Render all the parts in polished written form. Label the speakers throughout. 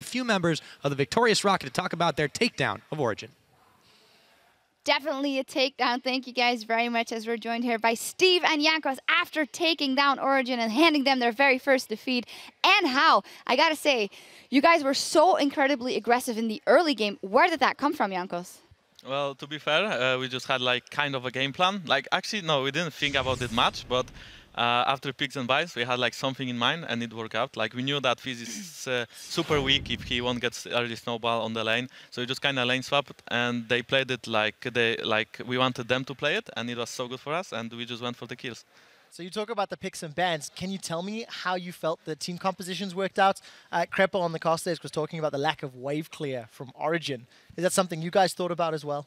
Speaker 1: few members of the victorious ROCCAT to talk about their takedown of Origen.
Speaker 2: Definitely a takedown. Thank you guys very much, as we're joined here by Steve and Jankos after taking down Origen and handing them their very first defeat. And how, I gotta say, you guys were so incredibly aggressive in the early game. Where did that come from, Jankos?
Speaker 3: Well, to be fair, we just had like kind of a game plan. Like actually, no, we didn't think about it much, but after picks and buys, we had like something in mind, and it worked out. Like we knew that Fizz is super weak if he won't get early snowball on the lane, so we just kind of lane swapped, and they played it like we wanted them to play it, and it was so good for us, and we just went for the kills.
Speaker 4: So you talk about the picks and bans. Can you tell me how you felt the team compositions worked out? Crepo on the cast stage was talking about the lack of wave clear from Origen. Is that something you guys thought about as well?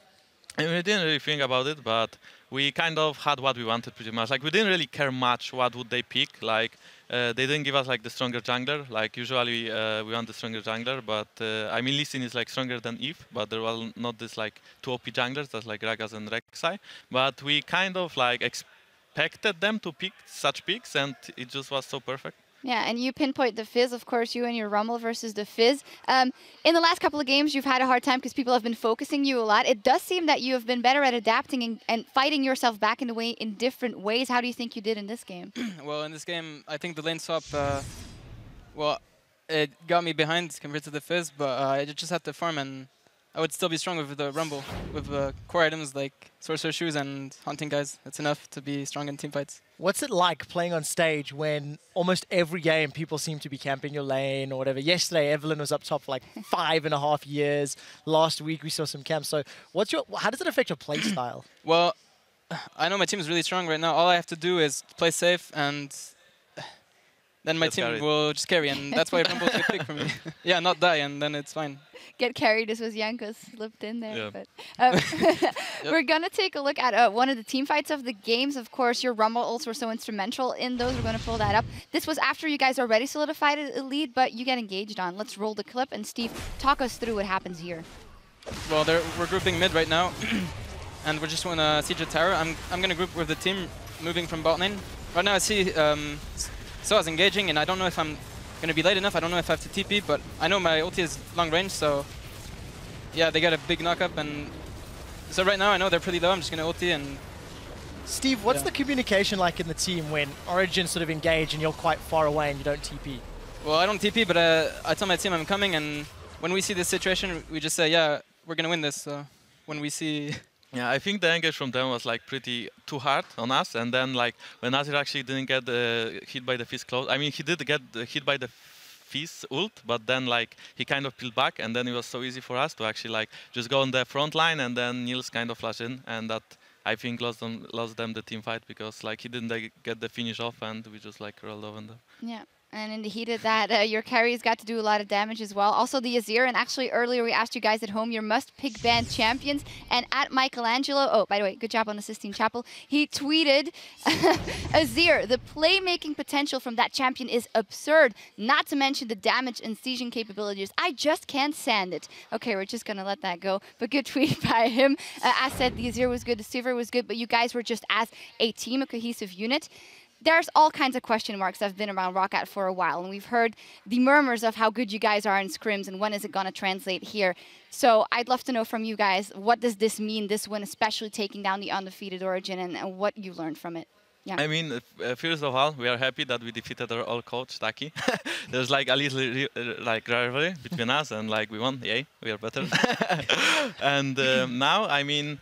Speaker 3: And we didn't really think about it, but we kind of had what we wanted pretty much. Like we didn't really care much what would they pick. Like they didn't give us like the stronger jungler. Like usually we want the stronger jungler, but I mean Lee Sin is like stronger than Eve, but there were not this like 2 OP junglers that's like Ragas and Rek'Sai. But we kind of like expected them to pick such picks, and it just was so perfect.
Speaker 2: Yeah, and you pinpoint the Fizz, of course, you and your Rumble versus the Fizz. In the last couple of games, you've had a hard time because people have been focusing you a lot. It does seem that you have been better at adapting and fighting yourself back in different ways. How do you think you did in this game?
Speaker 5: Well, in this game, I think the lane swap, well, it got me behind compared to the Fizz, but I just had to farm, and I would still be strong with the Rumble, with core items like Sorcerer Shoes and Hunting Guys. That's enough to be strong in team fights.
Speaker 4: What's it like playing on stage when almost every game people seem to be camping your lane or whatever? Yesterday, Evelyn was up top for like 5.5 years. Last week, we saw some camps. So how does it affect your play style?
Speaker 5: Well, I know my team is really strong right now. All I have to do is play safe, and then my team will just carry, and that's why Rumble's a good pick for me. Yeah, not die, and then it's fine.
Speaker 2: Get carried, this was Jankos slipped in there. Yeah. But we're going to take a look at one of the team fights of the games. Of course, your Rumble ults were so instrumental in those. We're going to pull that up. This was after you guys already solidified a lead, but you get engaged on. Let's roll the clip, and Steve, talk us through what happens here.
Speaker 5: Well, we're grouping mid right now, and we're just going to siege a tower. I'm going to group with the team moving from bot lane. Right now I see Soa's engaging, and I don't know if I'm going to be late enough. I don't know if I have to TP, but I know my ulti is long range, so yeah, they got a big knockup, and so right now I know they're pretty low. I'm just going to ulti and...
Speaker 4: Steve, what's the communication like in the team when Origen sort of engage and you're quite far away and you don't TP?
Speaker 5: Well, I don't TP, but I tell my team I'm coming, and when we see this situation, we just say, yeah, we're going to win this. When we see...
Speaker 3: Yeah, I think the engage from them was like pretty too hard on us, and then like when Azir actually didn't get hit by the Fizz close. I mean, he did get hit by the Fizz ult, but then like he kind of peeled back, and then it was so easy for us to actually like just go on the front line, and then Niels kind of flashed in, and that I think lost them the team fight because like he didn't get the finish off, and we just like rolled over them.
Speaker 2: Yeah. And in the heat of that, your carries got to do a lot of damage as well. Also the Azir, and actually earlier we asked you guys at home your must-pick band champions, and at Michelangelo, oh, by the way, good job on the Sistine Chapel, he tweeted, Azir, the playmaking potential from that champion is absurd, not to mention the damage and sieging capabilities. I just can't stand it. Okay, we're just going to let that go, but good tweet by him. As said, the Azir was good, the Sivir was good, but you guys were just as a team, a cohesive unit. There's all kinds of question marks that have been around ROCCAT for a while, and we've heard the murmurs of how good you guys are in scrims and when is it going to translate here. So I'd love to know from you guys, what does this mean, this win, especially taking down the undefeated Origen, and what you learned from it? Yeah.
Speaker 3: I mean, first of all, we are happy that we defeated our old coach, Taki. There's like a little like rivalry between us, and like we won, yay, we are better. And now, I mean,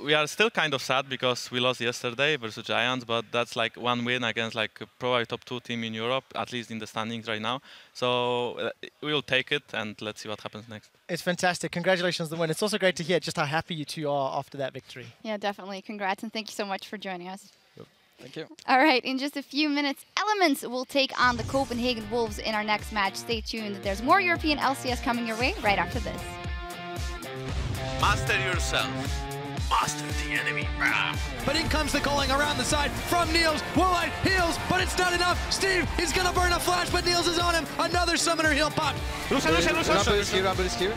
Speaker 3: we are still kind of sad because we lost yesterday versus Giants, but that's like one win against like probably top 2 team in Europe, at least in the standings right now. So we will take it, and let's see what happens next.
Speaker 4: It's fantastic. Congratulations on the win. It's also great to hear just how happy you two are after that victory.
Speaker 2: Yeah, definitely. Congrats, and thank you so much for joining us.
Speaker 5: Thank you.
Speaker 2: All right, in just a few minutes, Elements will take on the Copenhagen Wolves in our next match. Stay tuned. There's more European LCS coming your way right after this.
Speaker 6: Master yourself. Master the enemy.
Speaker 1: But in comes the calling around the side from Niels. Woolite heals, but it's not enough. Steve, he's going to burn a flash, but Niels is on him. Another summoner heal pop.
Speaker 7: Rumble is here.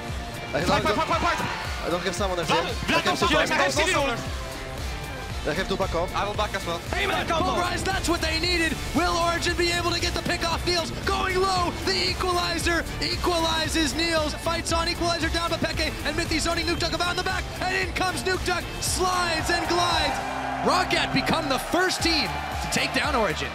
Speaker 7: I don't get someone there. I have to back up.
Speaker 6: I will back as well.
Speaker 1: Hey, man, Pulverize, that's what they needed. Will Origen be able to get the pick off Niels? Going low, the equalizer equalizes Niels. Fights on, equalizer down to Peke, and Mythy zoning Nuke Duck about in the back, and in comes Nuke Duck, slides and glides. ROCCAT become the first team to take down Origen.